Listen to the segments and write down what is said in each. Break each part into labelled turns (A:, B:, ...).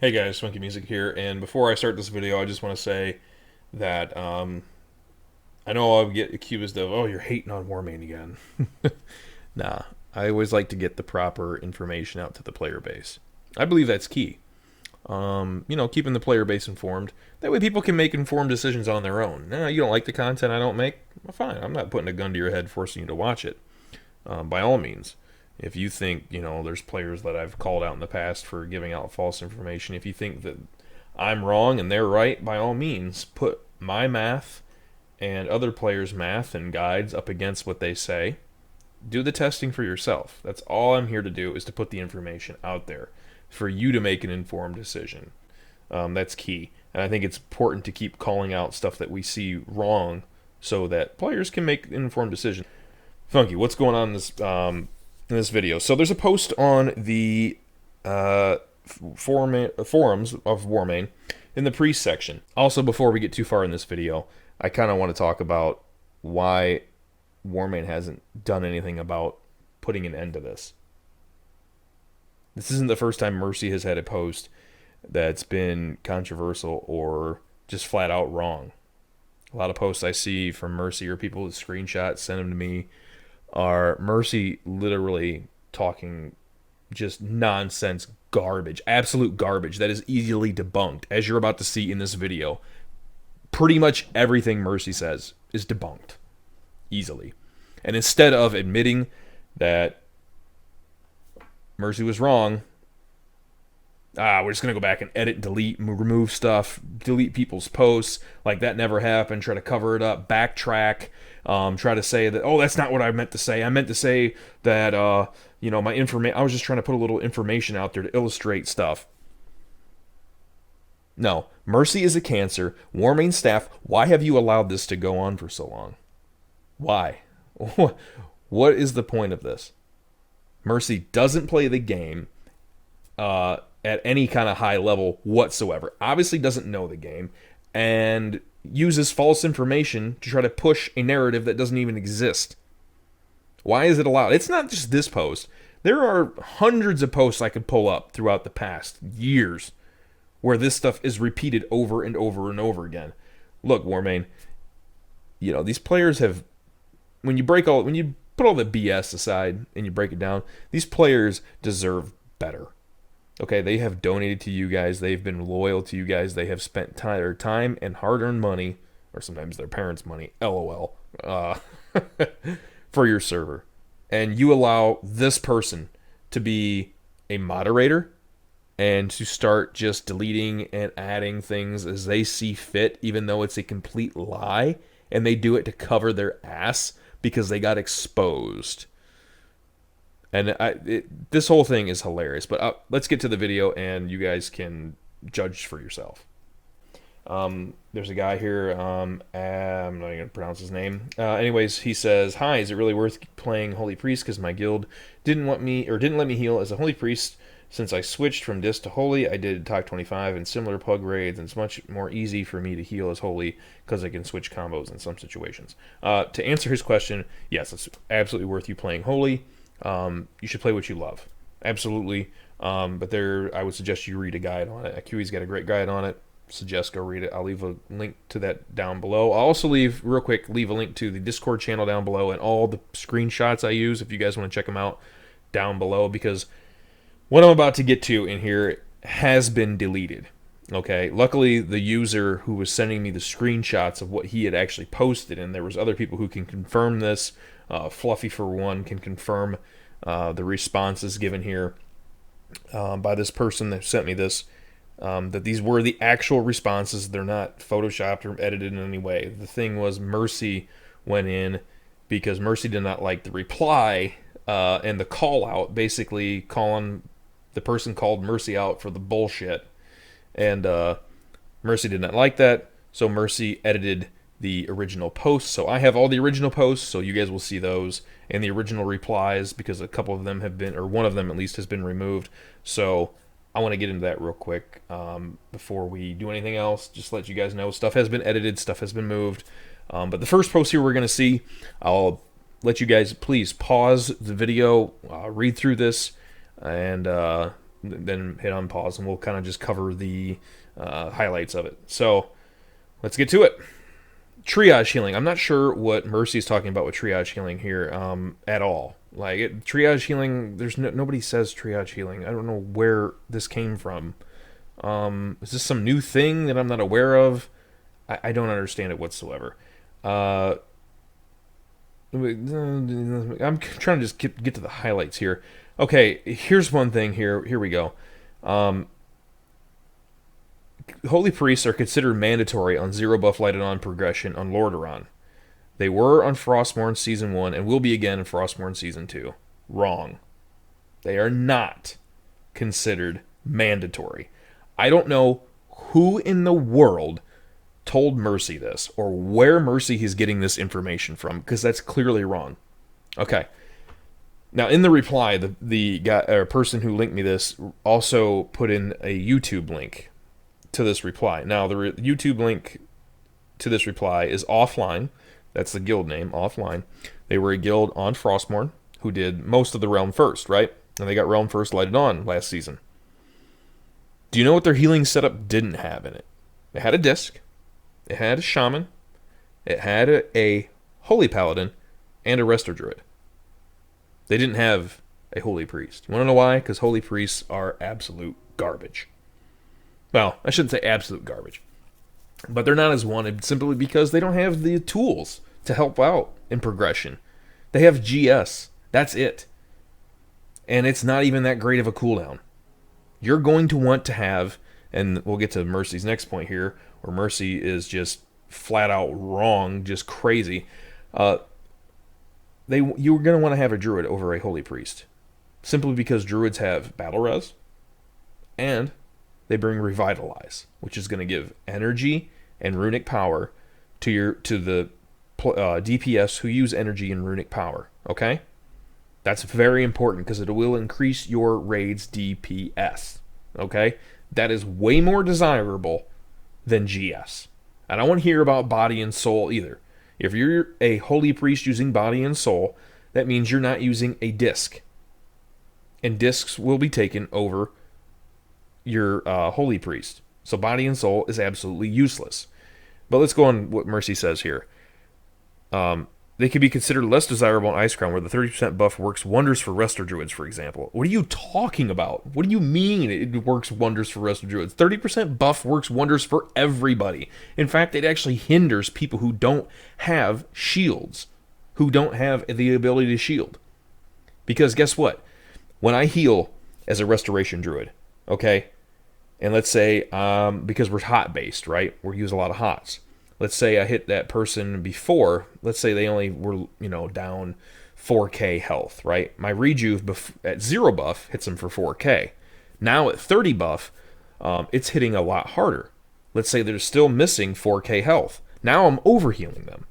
A: Hey guys, Funkymusic here, and before I start this video, I just want to say that I know I'll get accused of, oh, you're hating on Warmane again. Nah, I always like to get the proper information out to the player base. I believe that's key. Keeping the player base informed. That way people can make informed decisions on their own. Nah, you don't like the content I don't make? Well, fine, I'm not putting a gun to your head forcing you to watch it. By all means. If you think, there's players that I've called out in the past for giving out false information, if you think that I'm wrong and they're right, by all means, put my math and other players' math and guides up against what they say. Do the testing for yourself. That's all I'm here to do, is to put the information out there for you to make an informed decision. That's key. And I think it's important to keep calling out stuff that we see wrong so that players can make an informed decision. Funky, what's going on in this video? So there's a post on the forums of Warmane in the priest section. Also, before we get too far in this video, I kind of want to talk about why Warmane hasn't done anything about putting an end to this. This isn't the first time Mercy has had a post that's been controversial or just flat out wrong. A lot of posts I see from Mercy or people with screenshots send them to me are Mercy literally talking just nonsense garbage, absolute garbage that is easily debunked, as you're about to see in this video. Pretty much everything Mercy says is debunked easily. And instead of admitting that Mercy was wrong, we're just going to go back and edit, delete, remove stuff, delete people's posts like that never happened, try to cover it up, backtrack, try to say that, oh, that's not what I meant to say. I meant to say that, my information, I was just trying to put a little information out there to illustrate stuff. No, Mercy is a cancer. Warmane staff, why have you allowed this to go on for so long? Why? What is the point of this? Mercy doesn't play the game at any kind of high level whatsoever. Obviously doesn't know the game and uses false information to try to push a narrative that doesn't even exist. Why is it allowed? It's not just this post. There are hundreds of posts I could pull up throughout the past years where this stuff is repeated over and over and over again. Look, Warmane, these players have, when you put all the BS aside and you break it down, these players deserve better. Okay, they have donated to you guys. They've been loyal to you guys. They have spent their time and hard-earned money, or sometimes their parents' money, LOL, for your server. And you allow this person to be a moderator and to start just deleting and adding things as they see fit, even though it's a complete lie, and they do it to cover their ass because they got exposed. And this whole thing is hilarious. But let's get to the video, and you guys can judge for yourself. There's a guy here. I'm not going to pronounce his name. Anyways, he says, "Hi, is it really worth playing Holy Priest? Because my guild didn't let me heal as a Holy Priest. Since I switched from Disc to Holy, I did Talk 25 and similar pug raids, and it's much more easy for me to heal as Holy because I can switch combos in some situations." To answer his question, yes, it's absolutely worth you playing Holy. You should play what you love. Absolutely. But I would suggest you read a guide on it. QE's got a great guide on it. Suggest go read it. I'll leave a link to that down below. I'll also leave a link to the Discord channel down below and all the screenshots I use if you guys want to check them out down below, because what I'm about to get to in here has been deleted. Okay, luckily the user who was sending me the screenshots of what he had actually posted, and there was other people who can confirm this. Fluffy for one can confirm the responses given here by this person that sent me this, that these were the actual responses. They're not photoshopped or edited in any way. The thing was, Mercy went in because Mercy did not like the reply and the call out, basically calling the person called Mercy out for the bullshit, and Mercy did not like that, so Mercy edited the original posts. So I have all the original posts, so you guys will see those, and the original replies, because a couple of them have been, or one of them at least, has been removed. So I want to get into that real quick before we do anything else. Just let you guys know stuff has been edited, stuff has been moved. But the first post here we're going to see, I'll let you guys please pause the video, read through this, and then hit on pause, and we'll kind of just cover the highlights of it. So let's get to it. Triage healing. I'm not sure what Mercy is talking about with triage healing here at all. Like triage healing, there's nobody says triage healing. I don't know where this came from. Is this some new thing that I'm not aware of? I don't understand it whatsoever. I'm trying to just get to the highlights here. Okay, here's one thing here. Here we go. Holy Priests are considered mandatory on Zero Buff Lighted On progression on Lordaeron. They were on Frostmourne Season 1 and will be again in Frostmourne Season 2. Wrong. They are not considered mandatory. I don't know who in the world told Mercy this, or where Mercy is getting this information from, because that's clearly wrong. Okay. Now, in the reply, the guy, or person who linked me this also put in a YouTube link to this reply. Now, the YouTube link to this reply is Offline. That's the guild name, Offline. They were a guild on Frostmourne who did most of the Realm First, right? And they got Realm First Lighted On last season. Do you know what their healing setup didn't have in it? It had a disc, it had a shaman, it had a holy paladin, and a resto druid. They didn't have a holy priest. You want to know why? Because holy priests are absolute garbage. Well, I shouldn't say absolute garbage. But they're not as wanted simply because they don't have the tools to help out in progression. They have GS. That's it. And it's not even that great of a cooldown. You're going to want to have, and we'll get to Mercy's next point here, where Mercy is just flat out wrong, just crazy. You're going to want to have a druid over a holy priest. Simply because druids have battle res, and they bring Revitalize, which is going to give energy and runic power to the DPS who use energy and runic power. Okay? That's very important because it will increase your raid's DPS. Okay? That is way more desirable than GS. I don't want to hear about body and soul either. If you're a holy priest using body and soul, that means you're not using a disc. And discs will be taken over your holy priest. So body and soul is absolutely useless. But let's go on what Mercy says here. They can be considered less desirable in Icecrown, where the 30% buff works wonders for Resto Druids, for example. What are you talking about? What do you mean it works wonders for Resto Druids? 30% buff works wonders for everybody. In fact, it actually hinders people who don't have shields, who don't have the ability to shield. Because guess what? When I heal as a Restoration Druid, okay, and let's say, because we're hot-based, right? We use a lot of hots. Let's say I hit that person before. Let's say they only were, down 4k health, right? My rejuve at 0 buff hits them for 4k. Now at 30 buff, it's hitting a lot harder. Let's say they're still missing 4k health. Now I'm overhealing them.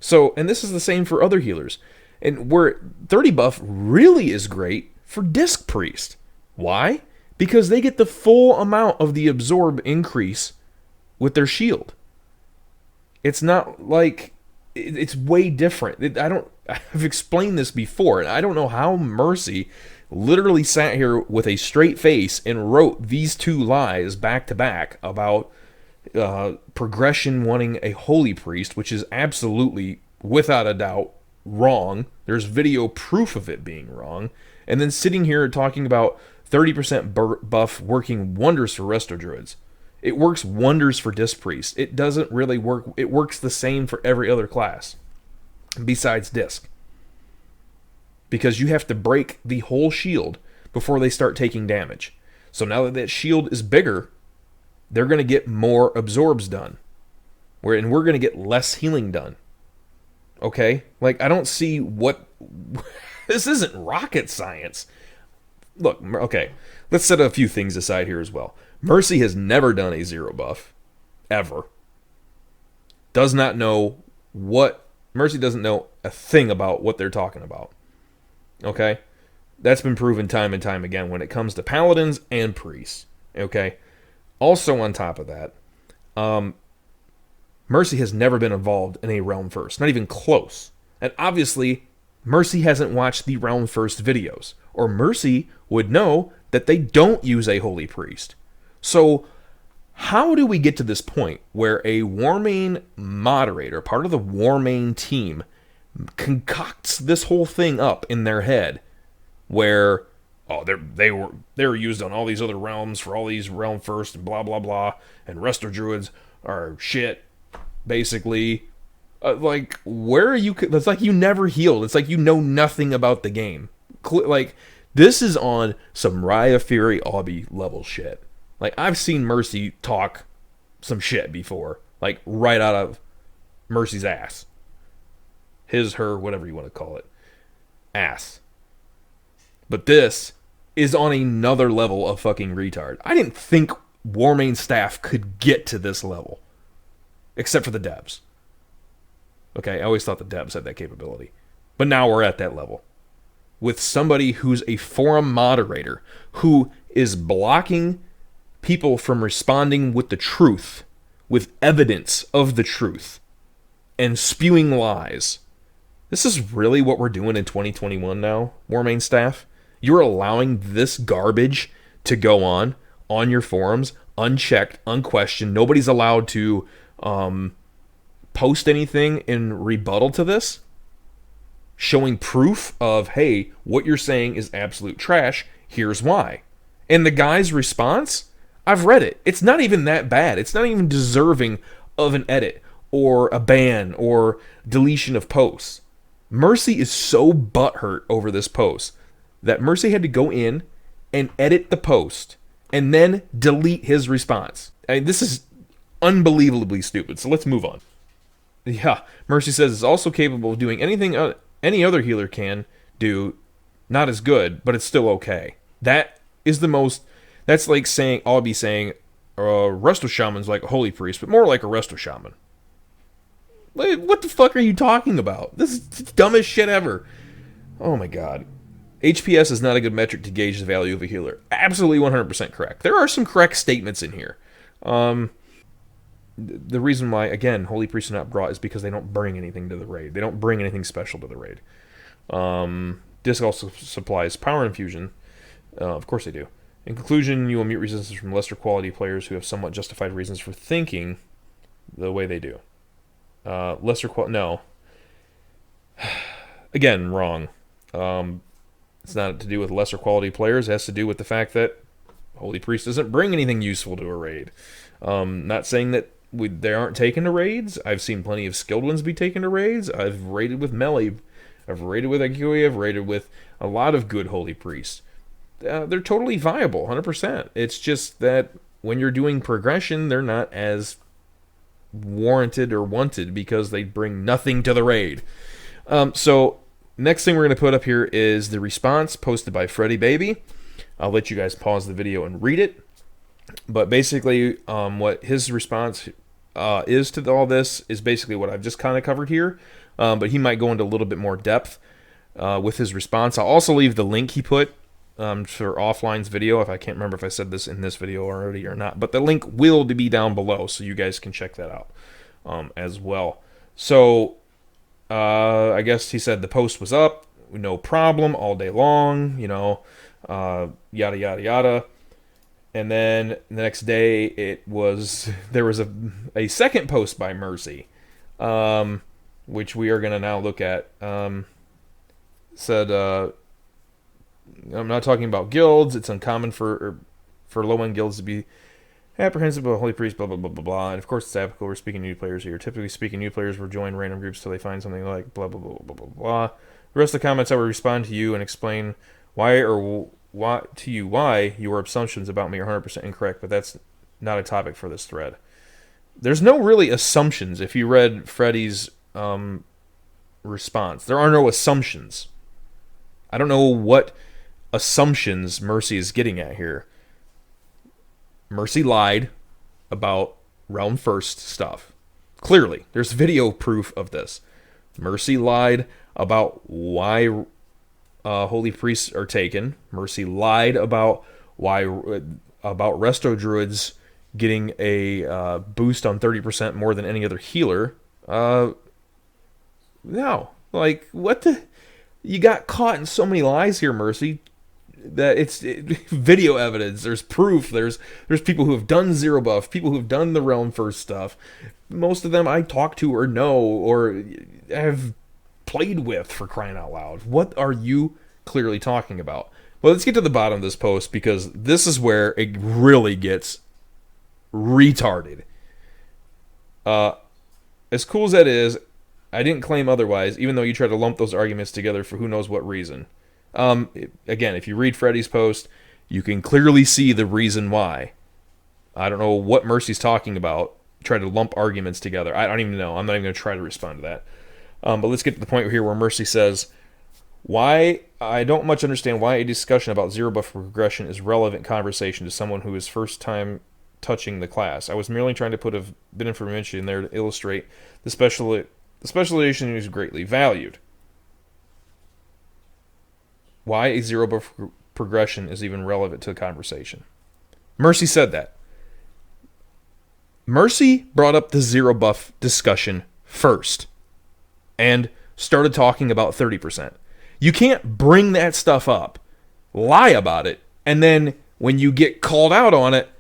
A: So, and this is the same for other healers. And where 30 buff really is great for Disc Priest. Why? Because they get the full amount of the absorb increase with their shield. It's not like, it's way different. I've explained this before, and I don't know how Mercy literally sat here with a straight face and wrote these two lies back to back about progression wanting a holy priest, which is absolutely, without a doubt, wrong. There's video proof of it being wrong. And then sitting here talking about 30% buff working wonders for Resto Druids. It works wonders for Disc Priest. It doesn't really work. It works the same for every other class besides Disc. Because you have to break the whole shield before they start taking damage. So now that that shield is bigger, they're going to get more absorbs done. And we're going to get less healing done. Okay? Like, I don't see what... This isn't rocket science. Look, okay, let's set a few things aside here as well. Mercy has never done a 0 buff, ever. Does not know what... Mercy doesn't know a thing about what they're talking about. Okay? That's been proven time and time again when it comes to paladins and priests. Okay? Also on top of that, Mercy has never been involved in a Realm First. Not even close. And obviously, Mercy hasn't watched the Realm First videos. Or Mercy would know that they don't use a holy priest. So how do we get to this point where a Warmane moderator, part of the Warmane team, concocts this whole thing up in their head where they were used on all these other realms for all these realm first and blah blah blah, and resto druids are shit basically. Like, where are you? It's like you never healed. It's like you know nothing about the game. Like, this is on some Raya Fury Obby level shit. Like, I've seen Mercy talk some shit before, like right out of Mercy's ass. His, her, whatever you want to call it. Ass. But this is on another level of fucking retard. I didn't think Warmane staff could get to this level. Except for the devs. Okay, I always thought the devs had that capability. But now we're at that level. With somebody who's a forum moderator, who is blocking people from responding with the truth, with evidence of the truth, and spewing lies. This is really what we're doing in 2021 now, Warmane staff. You're allowing this garbage to go on your forums, unchecked, unquestioned. Nobody's allowed to post anything in rebuttal to this, showing proof of, hey, what you're saying is absolute trash, here's why. And the guy's response, I've read it. It's not even that bad. It's not even deserving of an edit or a ban or deletion of posts. Mercy is so butthurt over this post that Mercy had to go in and edit the post and then delete his response. I mean, this is unbelievably stupid, so let's move on. Yeah, Mercy says it's also capable of doing anything any other healer can do, not as good, but it's still okay. That is the most... That's like saying, I'll be saying, Resto Shaman's like a holy priest, but more like a Resto Shaman. What the fuck are you talking about? This is the dumbest shit ever. Oh my god. HPS is not a good metric to gauge the value of a healer. Absolutely 100% correct. There are some correct statements in here. The reason why, again, holy priests are not brought is because they don't bring anything to the raid. They don't bring anything special to the raid. Disc also supplies power infusion. Of course they do. In conclusion, you will meet resistance from lesser quality players who have somewhat justified reasons for thinking the way they do. No. Again, wrong. It's not to do with lesser quality players. It has to do with the fact that Holy Priest doesn't bring anything useful to a raid. Not saying that they aren't taken to raids. I've seen plenty of skilled ones be taken to raids. I've raided with melee. I've raided with Agui. I've raided with a lot of good Holy Priests. They're totally viable, 100%. It's just that when you're doing progression, they're not as warranted or wanted because they bring nothing to the raid. So next thing we're going to put up here is the response posted by Freddy Baby. I'll let you guys pause the video and read it. But basically, what his response is to all this is basically what I've just kind of covered here. But he might go into a little bit more depth with his response. I'll also leave the link he put for Offline's video, if I can't remember if I said this in this video already or not. But the link will be down below, so you guys can check that out as well. So, I guess he said the post was up, no problem, all day long, you know, yada, yada, yada. And then the next day, there was a second post by Mercy, which we are going to now look at. Said, I'm not talking about guilds. It's uncommon for low-end guilds to be apprehensive of a holy priest, blah, blah, blah, blah, blah. And of course, it's applicable. We're speaking to new players here. Typically speaking, new players will join random groups till they find something like blah, blah, blah, blah, blah, blah. The rest of the comments, I will respond to you and explain why your assumptions about me are 100% incorrect, but that's not a topic for this thread. There's no really assumptions if you read Freddy's response. There are no assumptions. I don't know what assumptions Mercy is getting at here. Mercy lied about Realm First stuff. Clearly, there's video proof of this. Mercy lied about why holy priests are taken. Mercy lied about about resto druids getting a boost on 30% more than any other healer. No, like what the? You got caught in so many lies here, Mercy. that video evidence. There's proof. There's people who have done zero buff, people who have done the realm first stuff. Most of them I talk to or know or have played with, for crying out loud. What are you clearly talking about? Well, let's get to the bottom of this post, because this is where it really gets retarded. As cool as that is, I didn't claim otherwise, even though you try to lump those arguments together for who knows what reason. Again, if you read Freddy's post, you can clearly see the reason why. I don't know what Mercy's talking about. Try to lump arguments together. I don't even know. I'm not even going to try to respond to that. But let's get to the point here where Mercy says, "Why I don't much understand why a discussion about zero buff progression is relevant conversation to someone who is first time touching the class. I was merely trying to put a bit of information in there to illustrate the specialization is greatly valued. Why a zero buff progression is even relevant to the conversation." Mercy said that. Mercy brought up the zero buff discussion first and started talking about 30%. You can't bring that stuff up, lie about it, and then when you get called out on it,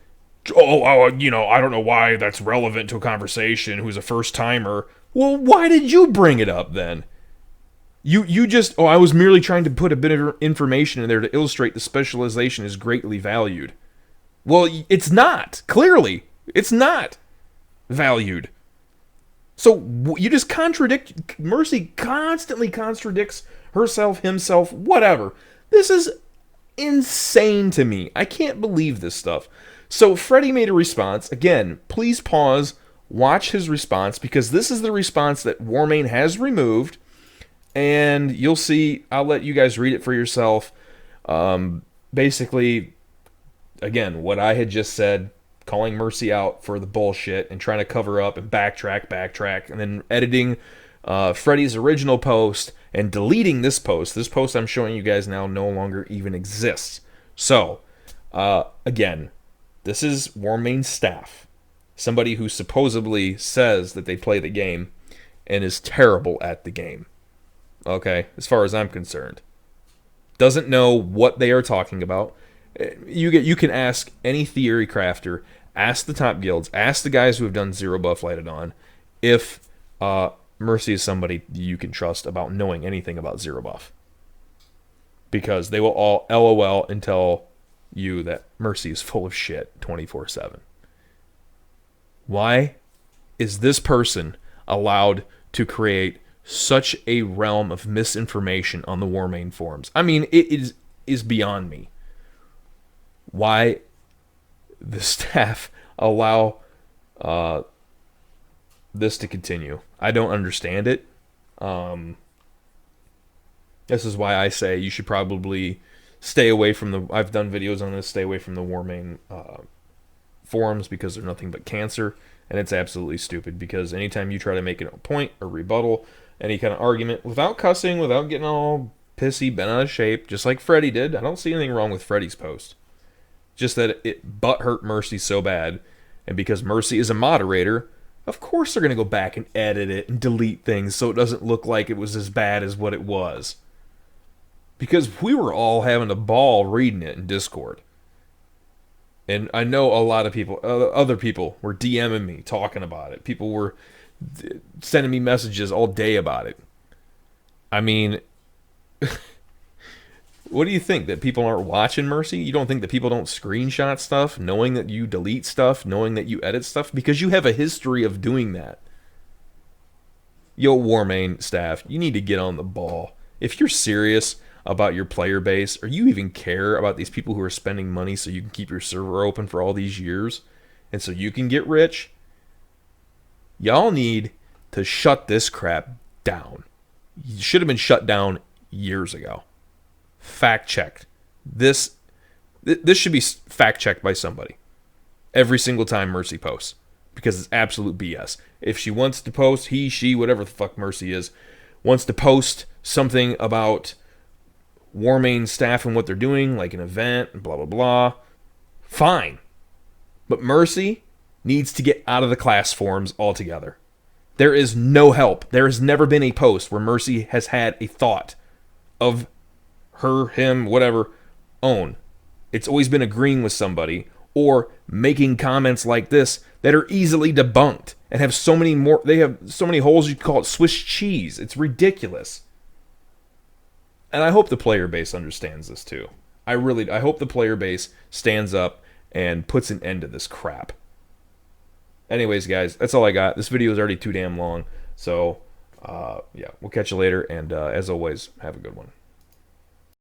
A: I don't know why that's relevant to a conversation who's a first timer. Well, why did you bring it up then? You just, I was merely trying to put a bit of information in there to illustrate the specialization is greatly valued. Well, it's not. Clearly, it's not valued. So you just contradict. Mercy constantly contradicts herself, himself, whatever. This is insane to me. I can't believe this stuff. So Freddy made a response. Again, please pause, watch his response, because this is the response that Warmane has removed. And you'll see, I'll let you guys read it for yourself. Basically, again, what I had just said, calling Mercy out for the bullshit and trying to cover up and backtrack, and then editing Freddy's original post and deleting this post. This post I'm showing you guys now no longer even exists. So, again, this is Warmane's staff. Somebody who supposedly says that they play the game and is terrible at the game. Okay, as far as I'm concerned. Doesn't know what they are talking about. You can ask any theory crafter, ask the top guilds, ask the guys who have done zero buff lighted on, if Mercy is somebody you can trust about knowing anything about zero buff. Because they will all LOL and tell you that Mercy is full of shit 24/7. Why is this person allowed to create such a realm of misinformation on the Warmane forums? I mean, it is beyond me. Why the staff allow this to continue. I don't understand it. This is why I say you should probably stay away from the... I've done videos on this. Stay away from the Warmane forums, because they're nothing but cancer. And it's absolutely stupid, because anytime you try to make a point or rebuttal, any kind of argument, without cussing, without getting all pissy, bent out of shape, just like Freddy did. I don't see anything wrong with Freddy's post. Just that it butthurt Mercy so bad. And because Mercy is a moderator, of course they're going to go back and edit it and delete things so it doesn't look like it was as bad as what it was. Because we were all having a ball reading it in Discord. And I know a lot of people, other people were DMing me, talking about it. People were sending me messages all day about it. I mean, what do you think? That people aren't watching Mercy? You don't think that people don't screenshot stuff, knowing that you delete stuff, knowing that you edit stuff? Because you have a history of doing that. Yo, Warmane staff, you need to get on the ball. If you're serious about your player base, or you even care about these people who are spending money so you can keep your server open for all these years, and so you can get rich, y'all need to shut this crap down. You should have been shut down years ago. Fact checked. This should be fact checked by somebody every single time Mercy posts, because it's absolute BS. If she wants to post, he, she, whatever the fuck Mercy is, wants to post something about Warmane staff and what they're doing, like an event and blah blah blah, fine. But Mercy needs to get out of the class forums altogether. There is no help. There has never been a post where Mercy has had a thought of her, him, whatever, own. It's always been agreeing with somebody or making comments like this that are easily debunked and have so many more. They have so many holes you could call it Swiss cheese. It's ridiculous. And I hope the player base understands this too. I hope the player base stands up and puts an end to this crap. Anyways, guys, that's all I got. This video is already too damn long. So, yeah, we'll catch you later. And as always, have a good one.